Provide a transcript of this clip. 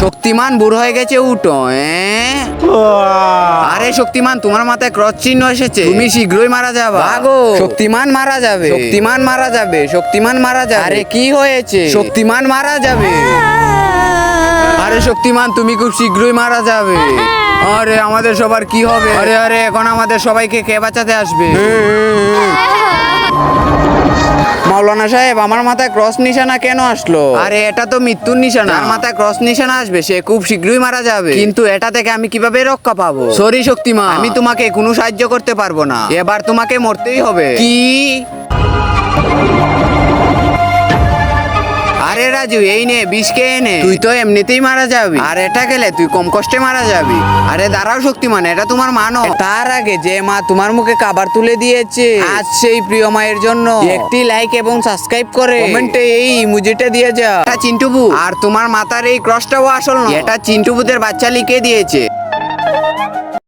শক্তিমান বুড়ো হয়ে গেছে, উঠো। আরে শক্তিমান, তোমার মাথায় ক্রস চিহ্ন এসেছে, তুমি শীঘ্রই মারা যাবে। ভাগো, শক্তিমান মারা যাবে, শক্তিমান মারা যাবে, শক্তিমান মারা যাবে। আরে কি হয়েছে? শক্তিমান মারা যাবে। আরে শক্তিমান, তুমি খুব শীঘ্রই মারা যাবে। আরে আমাদের সবার কি হবে? আরে আরে এখন আমাদের সবাইকে কে বাঁচাতে আসবে? মাওলানা সাহেব, আমার মাথায় ক্রস নিশানা কেন আসলো? আরে এটা তো মৃত্যুর নিশানা। আর মাথায় ক্রস নিশানা আসবে সে খুব শীঘ্রই মারা যাবে। কিন্তু এটা থেকে আমি কিভাবে রক্ষা পাবো? সরি শক্তিমান, আমি তোমাকে কোনো সাহায্য করতে পারবো না। এবার তোমাকে মরতেই হবে। কি? আরে রাজু, এই নে বিষ খেয়ে নে, তুই তো এমনিতেই মারা যাবি। আর এটা খেলে তুই কম কষ্টে মারা যাবি। আরে দাঁড়াও শক্তিমান, এটা তোমার মা নয়। তার আগে যে মা তোমার মুখে খাবার তুলে দিয়েছে, আজ সেই প্রিয় মায়ের জন্য একটি লাইক এবং সাবস্ক্রাইব করে কমেন্টে এই ইমোজিটা দিয়ে যা। এটা চিন্টুবু, আর তোমার মাথার এই ক্রসটাও আসল না, এটা চিন্টুবুদের বাচ্চা লিখে দিয়েছে।